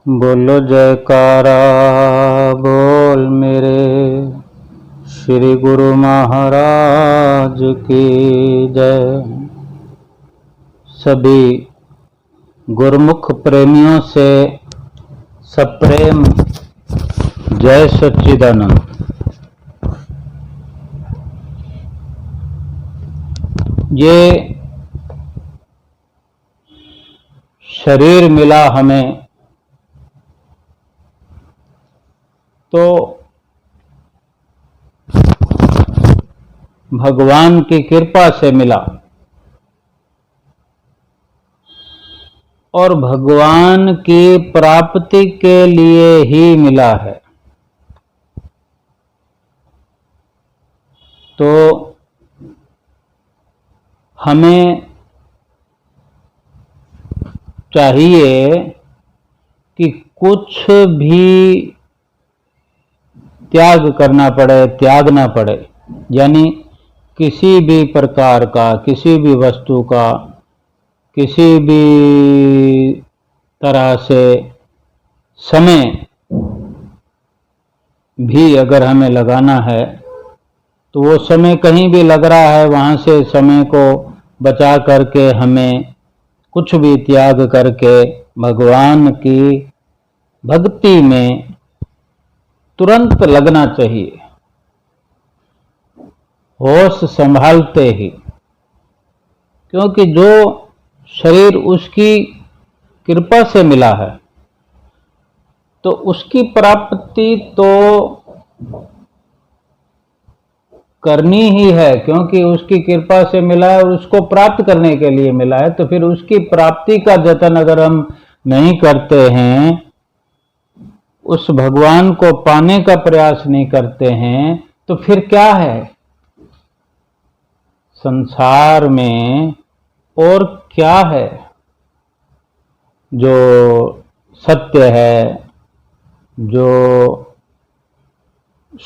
बोलो जयकारा बोल मेरे श्री गुरु महाराज की जय। सभी गुरुमुख प्रेमियों से सप्रेम जय सच्चिदानंद। ये शरीर मिला हमें तो भगवान की कृपा से मिला और भगवान की प्राप्ति के लिए ही मिला है। तो हमें चाहिए कि कुछ भी त्याग करना पड़े, त्यागना पड़े, यानी किसी भी प्रकार का, किसी भी वस्तु का, किसी भी तरह से समय भी अगर हमें लगाना है तो वो समय कहीं भी लग रहा है, वहाँ से समय को बचा करके हमें कुछ भी त्याग करके भगवान की भक्ति में तुरंत लगना चाहिए, होश संभालते ही। क्योंकि जो शरीर उसकी कृपा से मिला है तो उसकी प्राप्ति तो करनी ही है, क्योंकि उसकी कृपा से मिला है और उसको प्राप्त करने के लिए मिला है। तो फिर उसकी प्राप्ति का जतन अगर हम नहीं करते हैं, उस भगवान को पाने का प्रयास नहीं करते हैं, तो फिर क्या है संसार में और क्या है जो सत्य है, जो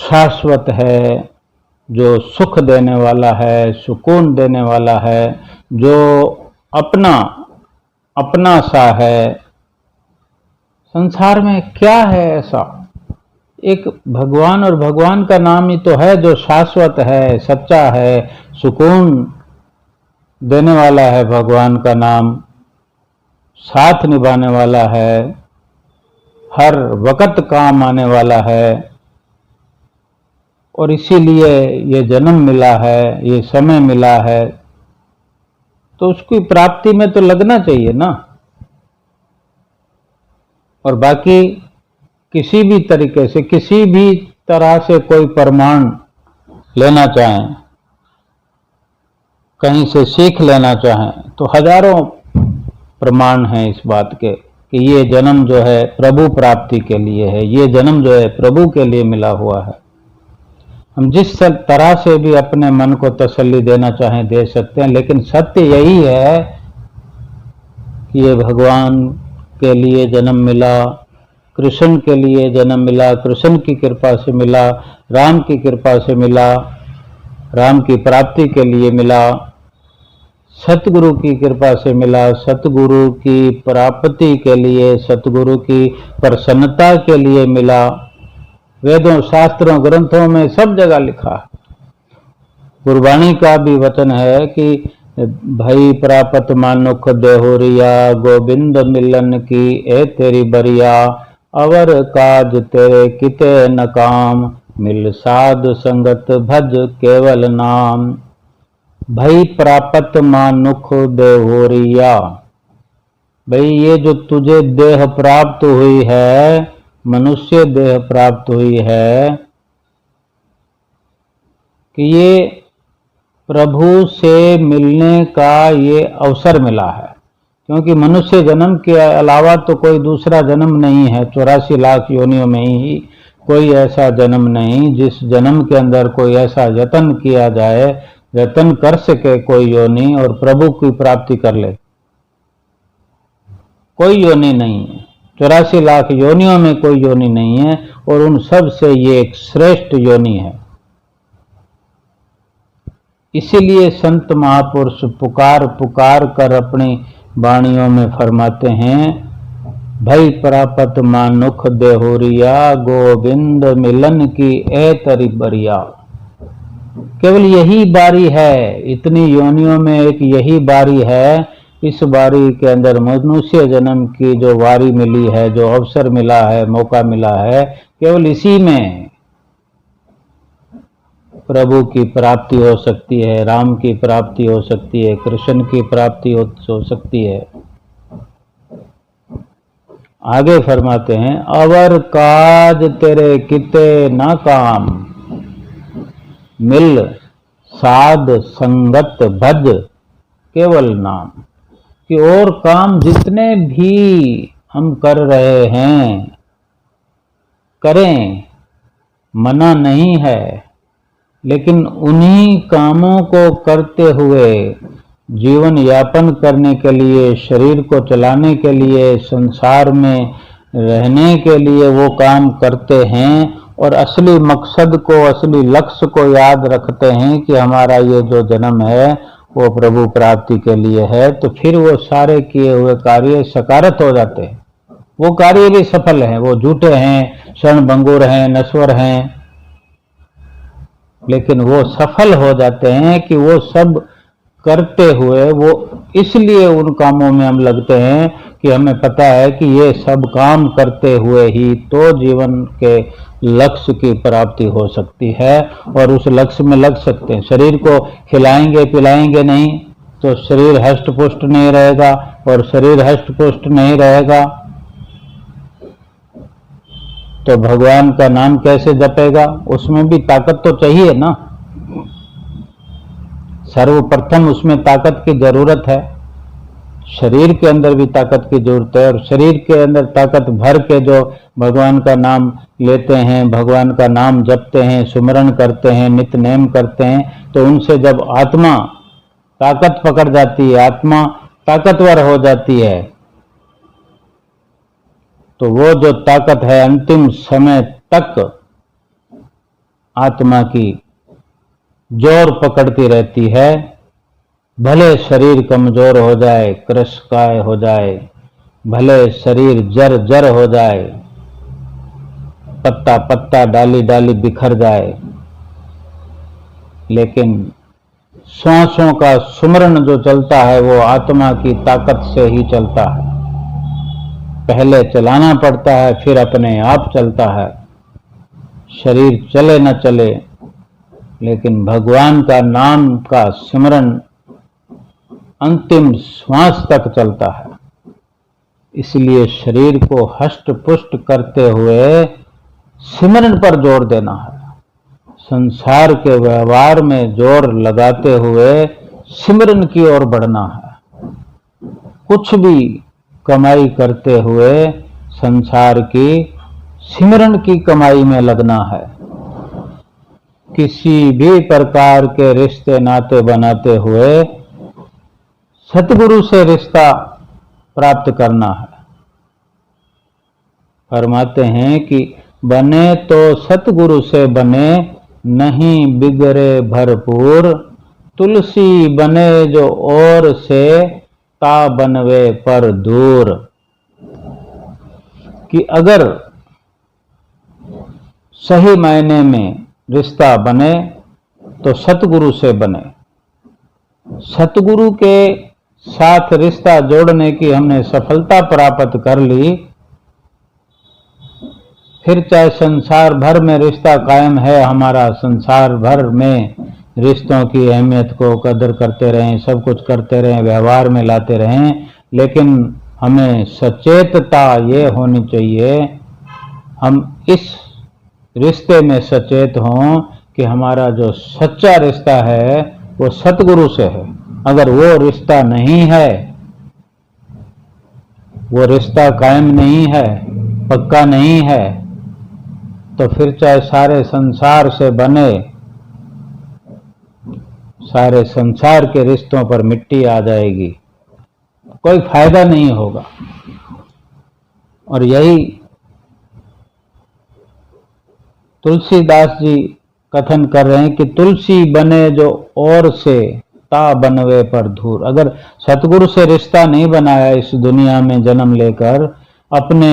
शाश्वत है, जो सुख देने वाला है, सुकून देने वाला है, जो अपना सा है। संसार में क्या है ऐसा? एक भगवान, और भगवान का नाम ही तो है जो शाश्वत है, सच्चा है, सुकून देने वाला है। भगवान का नाम साथ निभाने वाला है, हर वक्त काम आने वाला है, और इसीलिए ये जन्म मिला है, ये समय मिला है। तो उसकी प्राप्ति में तो लगना चाहिए ना। और बाकी किसी भी तरीके से, किसी भी तरह से कोई प्रमाण लेना चाहें, कहीं से सीख लेना चाहें, तो हजारों प्रमाण हैं इस बात के कि ये जन्म जो है प्रभु प्राप्ति के लिए है, ये जन्म जो है प्रभु के लिए मिला हुआ है। हम जिस तरह से भी अपने मन को तसल्ली देना चाहें दे सकते हैं, लेकिन सत्य यही है कि ये भगवान के लिए जन्म मिला, कृष्ण के लिए जन्म मिला, कृष्ण की कृपा से मिला, राम की कृपा से मिला, राम की प्राप्ति के लिए मिला, सतगुरु की कृपा से मिला, सतगुरु की प्राप्ति के लिए, सतगुरु की प्रसन्नता के लिए मिला। वेदों, शास्त्रों, ग्रंथों में सब जगह लिखा है। गुरबाणी का भी वचन है कि भई प्रापत मानुख देहोरिया, गोविंद मिलन की ए तेरी बरिया, अवर काज तेरे किते न काम, मिल साध संगत भज केवल नाम। भई प्रापत मानुख देहोरिया, भाई ये जो तुझे देह प्राप्त हुई है, मनुष्य देह प्राप्त हुई है, कि ये प्रभु से मिलने का ये अवसर मिला है। क्योंकि मनुष्य जन्म के अलावा तो कोई दूसरा जन्म नहीं है। 84 लाख योनियों में ही कोई ऐसा जन्म नहीं जिस जन्म के अंदर कोई ऐसा यत्न किया जाए, यत्न कर सके कोई योनि और प्रभु की प्राप्ति कर ले। कोई योनि नहीं है, 84 लाख योनियों में कोई योनि नहीं है, और उन सब से ये एक श्रेष्ठ योनि है। इसीलिए संत महापुरुष पुकार पुकार कर अपनी वाणियों में फरमाते हैं भई प्रापत मानुख देहुरिया, गोविंद मिलन की ए तरी बरिया। केवल यही बारी है, इतनी योनियों में एक यही बारी है। इस बारी के अंदर मनुष्य जन्म की जो वारी मिली है, जो अवसर मिला है, मौका मिला है, केवल इसी में प्रभु की प्राप्ति हो सकती है, राम की प्राप्ति हो सकती है, कृष्ण की प्राप्ति हो सकती है। आगे फरमाते हैं, अवर काज तेरे किते ना काम, मिल साध संगत भज केवल नाम। कि और काम जितने भी हम कर रहे हैं करें, मना नहीं है, लेकिन उन्हीं कामों को करते हुए जीवन यापन करने के लिए, शरीर को चलाने के लिए, संसार में रहने के लिए वो काम करते हैं और असली मकसद को, असली लक्ष्य को याद रखते हैं कि हमारा ये जो जन्म है वो प्रभु प्राप्ति के लिए है, तो फिर वो सारे किए हुए कार्य सकारत हो जाते हैं। वो कार्य भी सफल हैं, वो झूठे हैं, क्षणभंगुर हैं, नश्वर हैं, लेकिन वो सफल हो जाते हैं कि वो सब करते हुए वो इसलिए उन कामों में हम लगते हैं कि हमें पता है कि ये सब काम करते हुए ही तो जीवन के लक्ष्य की प्राप्ति हो सकती है और उस लक्ष्य में लग सकते हैं। शरीर को खिलाएंगे पिलाएंगे नहीं तो शरीर हष्ट पुष्ट नहीं रहेगा, और शरीर हष्ट पुष्ट नहीं रहेगा तो भगवान का नाम कैसे जपेगा? उसमें भी ताकत तो चाहिए ना। सर्वप्रथम उसमें ताकत की जरूरत है, शरीर के अंदर भी ताकत की जरूरत है, और शरीर के अंदर ताकत भर के जो भगवान का नाम लेते हैं, भगवान का नाम जपते हैं, सुमरण करते हैं, नित्य नेम करते हैं, तो उनसे जब आत्मा ताकत पकड़ जाती है, आत्मा ताकतवर हो जाती है, तो वो जो ताकत है अंतिम समय तक आत्मा की जोर पकड़ती रहती है। भले शरीर कमजोर हो जाए, कृशकाय हो जाए, भले शरीर जर जर हो जाए, पत्ता पत्ता डाली डाली बिखर जाए, लेकिन श्वासों का सुमरण जो चलता है वो आत्मा की ताकत से ही चलता है। पहले चलाना पड़ता है, फिर अपने आप चलता है। शरीर चले न चले, लेकिन भगवान का नाम का सिमरन अंतिम श्वास तक चलता है। इसलिए शरीर को हष्ट पुष्ट करते हुए सिमरन पर जोर देना है, संसार के व्यवहार में जोर लगाते हुए सिमरन की ओर बढ़ना है। कुछ भी कमाई करते हुए संसार की सिमरन की कमाई में लगना है। किसी भी प्रकार के रिश्ते नाते बनाते हुए सतगुरु से रिश्ता प्राप्त करना है। फरमाते हैं कि बने तो सतगुरु से बने, नहीं बिगड़े भरपूर, तुलसी बने जो और से, ता बनवे पर दूर। कि अगर सही मायने में रिश्ता बने तो सतगुरु से बने। सतगुरु के साथ रिश्ता जोड़ने की हमने सफलता प्राप्त कर ली, फिर चाहे संसार भर में रिश्ता कायम है हमारा, संसार भर में रिश्तों की अहमियत को कदर करते रहें, सब कुछ करते रहें, व्यवहार में लाते रहें, लेकिन हमें सचेतता ये होनी चाहिए, हम इस रिश्ते में सचेत हों कि हमारा जो सच्चा रिश्ता है वो सतगुरु से है। अगर वो रिश्ता नहीं है, वो रिश्ता कायम नहीं है, पक्का नहीं है, तो फिर चाहे सारे संसार से बने, सारे संसार के रिश्तों पर मिट्टी आ जाएगी, कोई फायदा नहीं होगा। और यही तुलसीदास जी कथन कर रहे हैं कि तुलसी बने जो और से, ता बनवे पर धूर। अगर सतगुरु से रिश्ता नहीं बनाया इस दुनिया में जन्म लेकर, अपने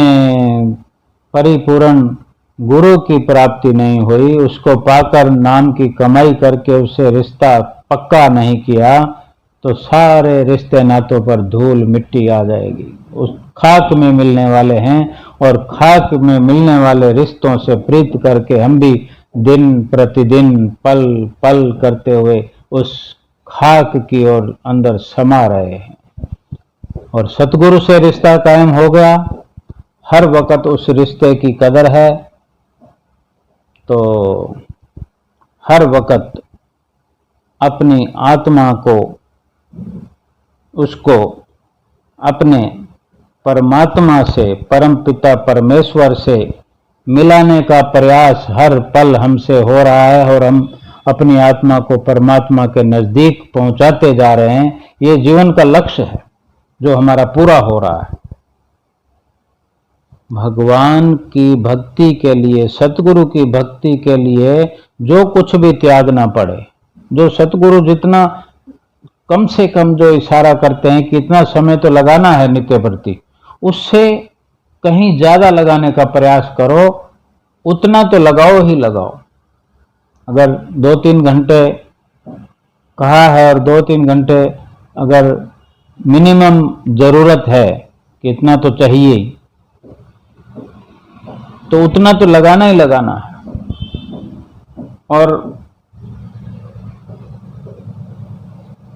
परिपूर्ण गुरु की प्राप्ति नहीं हुई, उसको पाकर नाम की कमाई करके उससे रिश्ता पक्का नहीं किया, तो सारे रिश्ते नातों पर धूल मिट्टी आ जाएगी। उस खाक में मिलने वाले हैं और खाक में मिलने वाले रिश्तों से प्रीत करके हम भी दिन प्रतिदिन पल पल करते हुए उस खाक की ओर अंदर समा रहे हैं। और सतगुरु से रिश्ता कायम हो गया, हर वक्त उस रिश्ते की कदर है, तो हर वक्त अपनी आत्मा को उसको अपने परमात्मा से, परम पिता परमेश्वर से मिलाने का प्रयास हर पल हमसे हो रहा है और हम अपनी आत्मा को परमात्मा के नजदीक पहुंचाते जा रहे हैं। ये जीवन का लक्ष्य है जो हमारा पूरा हो रहा है। भगवान की भक्ति के लिए, सतगुरु की भक्ति के लिए जो कुछ भी त्यागना पड़े, जो सतगुरु जितना कम से कम जो इशारा करते हैं कि इतना समय तो लगाना है नित्य प्रति, उससे कहीं ज्यादा लगाने का प्रयास करो, उतना तो लगाओ ही लगाओ। अगर 2-3 घंटे कहा है और 2-3 घंटे अगर मिनिमम जरूरत है कि इतना तो चाहिए ही, तो उतना तो लगाना ही लगाना है। और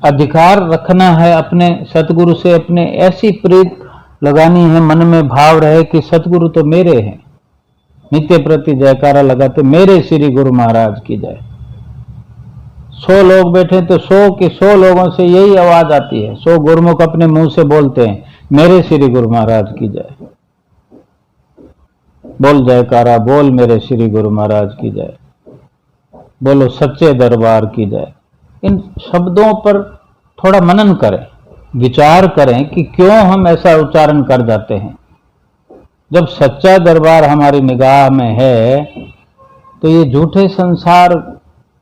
अधिकार रखना है अपने सतगुरु से, अपने ऐसी प्रीत लगानी है, मन में भाव रहे कि सतगुरु तो मेरे हैं। नित्य प्रति जयकारा लगाते मेरे श्री गुरु महाराज की जय। 100 लोग बैठे तो 100 के 100 लोगों से यही आवाज आती है, 100 गुरुमुख अपने मुंह से बोलते हैं मेरे श्री गुरु महाराज की जय। बोल जयकारा, बोल मेरे श्री गुरु महाराज की जय, बोलो सच्चे दरबार की जय। इन शब्दों पर थोड़ा मनन करें, विचार करें कि क्यों हम ऐसा उच्चारण कर जाते हैं। जब सच्चा दरबार हमारी निगाह में है तो ये झूठे संसार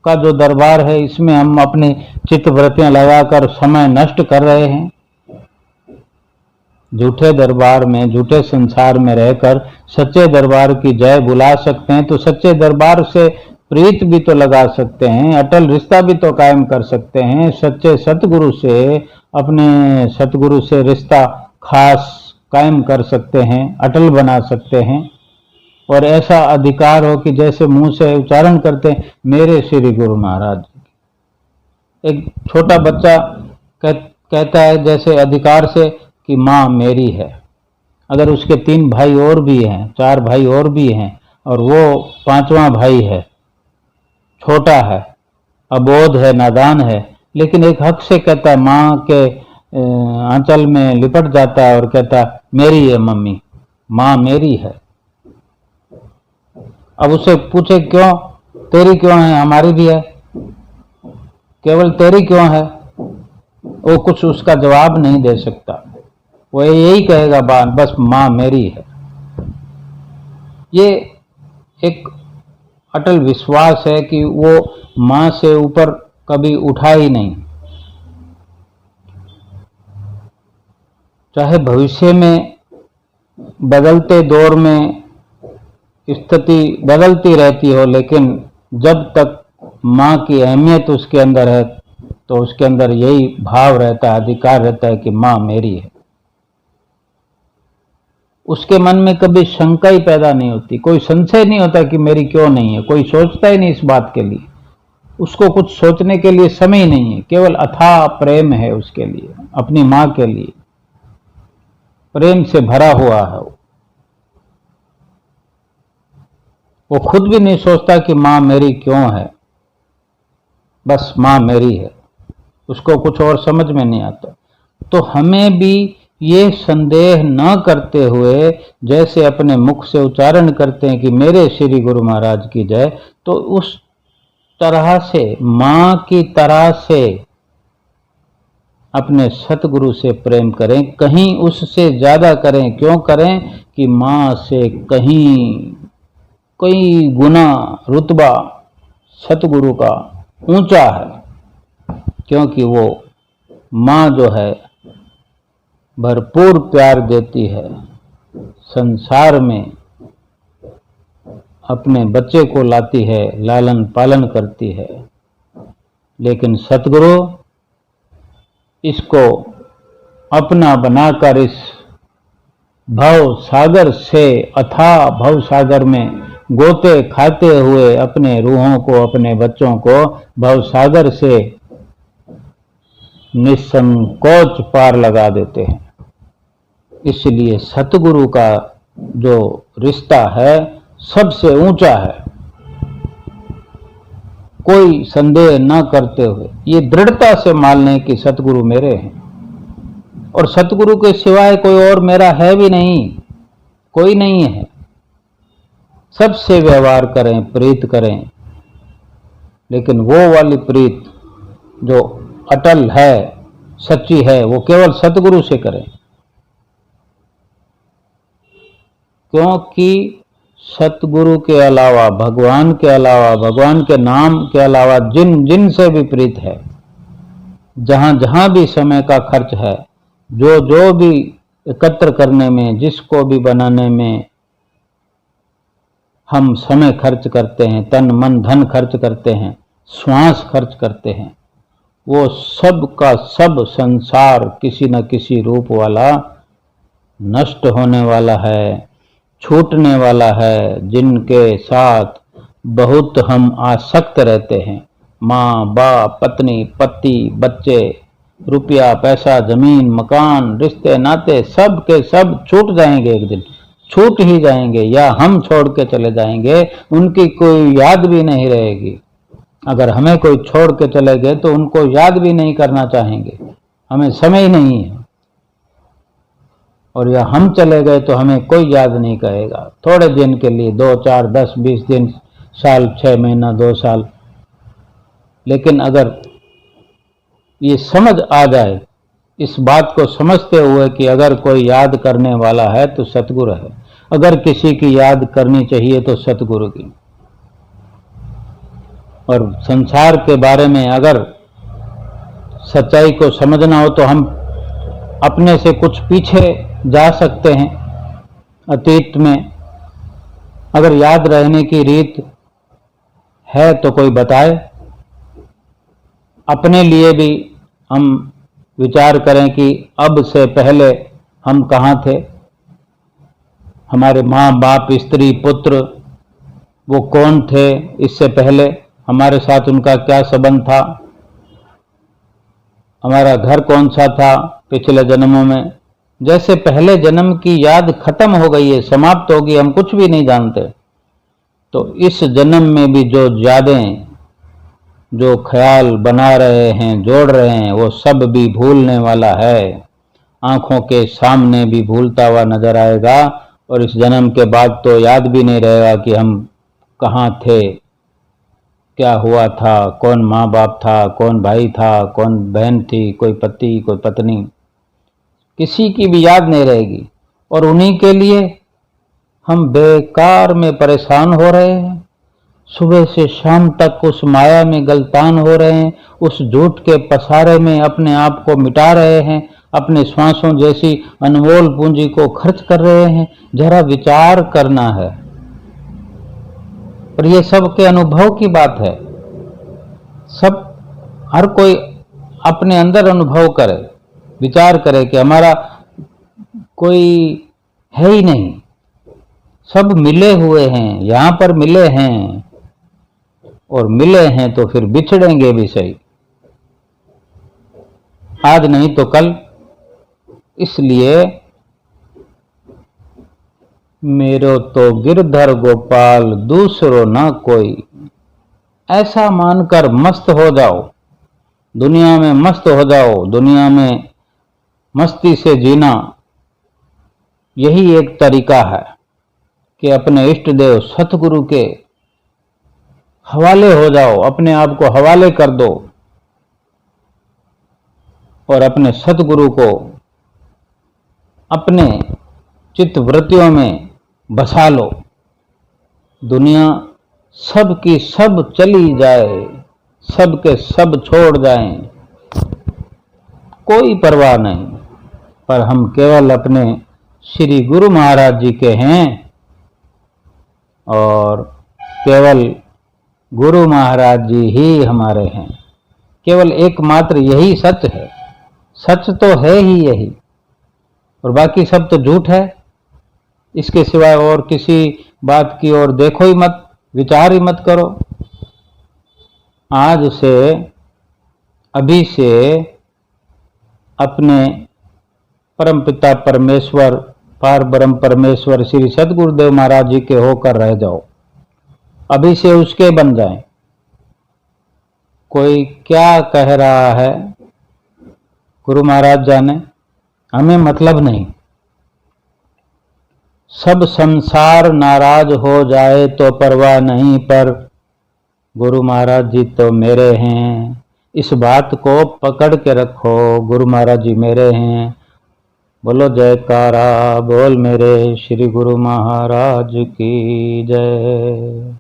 का जो दरबार है, इसमें हम अपनी चित्तवृत्तियां लगाकर समय नष्ट कर रहे हैं। झूठे दरबार में, झूठे संसार में रहकर सच्चे दरबार की जय बुला सकते हैं, तो सच्चे दरबार से प्रीत भी तो लगा सकते हैं, अटल रिश्ता भी तो कायम कर सकते हैं। सच्चे सतगुरु से, अपने सतगुरु से रिश्ता खास कायम कर सकते हैं, अटल बना सकते हैं। और ऐसा अधिकार हो कि जैसे मुंह से उच्चारण करते हैं मेरे श्री गुरु महाराज। एक छोटा बच्चा कहता है जैसे अधिकार से कि माँ मेरी है। अगर उसके 3 भाई और भी हैं, 4 भाई और भी हैं, और वो 5वां भाई है, छोटा है, अबोध है, नादान है, लेकिन एक हक से कहता है, माँ के आंचल में लिपट जाता है और कहता है मेरी है मम्मी, माँ मेरी है। अब उसे पूछे क्यों, तेरी क्यों है, हमारी भी है, केवल तेरी क्यों है, वो कुछ उसका जवाब नहीं दे सकता। वो यही कहेगा बस माँ मेरी है। ये एक अटल विश्वास है कि वो माँ से ऊपर कभी उठा ही नहीं। चाहे भविष्य में बदलते दौर में स्थिति बदलती रहती हो, लेकिन जब तक माँ की अहमियत उसके अंदर है तो उसके अंदर यही भाव रहता है, अधिकार रहता है कि माँ मेरी है। उसके मन में कभी शंका ही पैदा नहीं होती, कोई संशय नहीं होता कि मेरी क्यों नहीं है, कोई सोचता ही नहीं इस बात के लिए। उसको कुछ सोचने के लिए समय ही नहीं है, केवल अथाह प्रेम है उसके लिए, अपनी माँ के लिए प्रेम से भरा हुआ है। वो खुद भी नहीं सोचता कि माँ मेरी क्यों है, बस माँ मेरी है, उसको कुछ और समझ में नहीं आता। तो हमें भी ये संदेह न करते हुए, जैसे अपने मुख से उच्चारण करते हैं कि मेरे श्री गुरु महाराज की जय, तो उस तरह से, मां की तरह से अपने सतगुरु से प्रेम करें, कहीं उससे ज्यादा करें। क्यों करें कि मां से कहीं कई गुना रुतबा सतगुरु का ऊंचा है, क्योंकि वो मां जो है भरपूर प्यार देती है, संसार में अपने बच्चे को लाती है, लालन पालन करती है, लेकिन सतगुरु इसको अपना बनाकर इस भव सागर से, अथाह भव सागर में गोते खाते हुए अपने रूहों को, अपने बच्चों को भव सागर से निसंकोच पार लगा देते हैं। इसलिए सतगुरु का जो रिश्ता है सबसे ऊंचा है। कोई संदेह न करते हुए ये दृढ़ता से मान लें कि सतगुरु मेरे हैं और सतगुरु के सिवाय कोई और मेरा है भी नहीं, कोई नहीं है। सबसे व्यवहार करें, प्रीत करें, लेकिन वो वाली प्रीत जो अटल है, सच्ची है, वो केवल सतगुरु से करें। क्योंकि सतगुरु के अलावा, भगवान के अलावा, भगवान के नाम के अलावा जिन जिन से भी प्रीत है, जहां जहां भी समय का खर्च है, जो जो भी एकत्र करने में, जिसको भी बनाने में हम समय खर्च करते हैं, तन मन धन खर्च करते हैं, श्वास खर्च करते हैं, वो सब का सब संसार किसी न किसी रूप वाला नष्ट होने वाला है, छूटने वाला है। जिनके साथ बहुत हम आसक्त रहते हैं, माँ बाप, पत्नी पति, बच्चे, रुपया पैसा, जमीन मकान, रिश्ते नाते, सब के सब छूट जाएंगे, एक दिन छूट ही जाएंगे, या हम छोड़ के चले जाएंगे, उनकी कोई याद भी नहीं रहेगी। अगर हमें कोई छोड़ के चले गए तो उनको याद भी नहीं करना चाहेंगे, हमें समय ही नहीं है। और या हम चले गए तो हमें कोई याद नहीं करेगा। थोड़े दिन के लिए, 2 4 10 20 दिन, साल, 6 महीना, 2 साल, लेकिन अगर ये समझ आ जाए, इस बात को समझते हुए कि अगर कोई याद करने वाला है तो सतगुरु है, अगर किसी की याद करनी चाहिए तो सतगुरु की। और संसार के बारे में अगर सच्चाई को समझना हो तो हम अपने से कुछ पीछे जा सकते हैं। अतीत में अगर याद रहने की रीत है तो कोई बताए। अपने लिए भी हम विचार करें कि अब से पहले हम कहाँ थे, हमारे माँ बाप, स्त्री पुत्र, वो कौन थे, इससे पहले हमारे साथ उनका क्या संबंध था, हमारा घर कौन सा था पिछले जन्मों में। जैसे पहले जन्म की याद खत्म हो गई है, समाप्त होगी, हम कुछ भी नहीं जानते, तो इस जन्म में भी जो यादें, जो ख्याल बना रहे हैं, जोड़ रहे हैं, वो सब भी भूलने वाला है। आंखों के सामने भी भूलता हुआ नजर आएगा और इस जन्म के बाद तो याद भी नहीं रहेगा कि हम कहाँ थे, क्या हुआ था, कौन माँ बाप था, कौन भाई था, कौन बहन थी, कोई पति कोई पत्नी, किसी की भी याद नहीं रहेगी। और उन्हीं के लिए हम बेकार में परेशान हो रहे हैं, सुबह से शाम तक उस माया में गलतान हो रहे हैं, उस झूठ के पसारे में अपने आप को मिटा रहे हैं, अपने श्वासों जैसी अनमोल पूंजी को खर्च कर रहे हैं। जरा विचार करना है। और ये सब के अनुभव की बात है, सब, हर कोई अपने अंदर अनुभव करे, विचार करे कि हमारा कोई है ही नहीं, सब मिले हुए हैं, यहां पर मिले हैं, और मिले हैं तो फिर बिछड़ेंगे भी सही, आज नहीं तो कल। इसलिए मेरो तो गिरधर गोपाल दूसरो ना कोई, ऐसा मानकर मस्त हो जाओ, दुनिया में मस्त हो जाओ। दुनिया में मस्ती से जीना यही एक तरीका है कि अपने इष्ट देव सतगुरु के हवाले हो जाओ, अपने आप को हवाले कर दो और अपने सतगुरु को अपने चित्त वृत्तियों में बसा लो। दुनिया सब की सब चली जाए, सब के सब छोड़ जाएं, कोई परवाह नहीं, पर हम केवल अपने श्री गुरु महाराज जी के हैं और केवल गुरु महाराज जी ही हमारे हैं। केवल एकमात्र यही सच है। सच तो है ही यही, और बाकी सब तो झूठ है। इसके सिवाय और किसी बात की ओर देखो ही मत, विचार ही मत करो। आज से, अभी से अपने परमपिता परमेश्वर, पार ब्रह्म परमेश्वर श्री सद्गुरुदेव महाराज जी के होकर रह जाओ। अभी से उसके बन जाएं। कोई क्या कह रहा है गुरु महाराज जाने, हमें मतलब नहीं। सब संसार नाराज हो जाए तो परवाह नहीं, पर गुरु महाराज जी तो मेरे हैं। इस बात को पकड़ के रखो, गुरु महाराज जी मेरे हैं। बोलो जयकारा, बोल मेरे श्री गुरु महाराज की जय।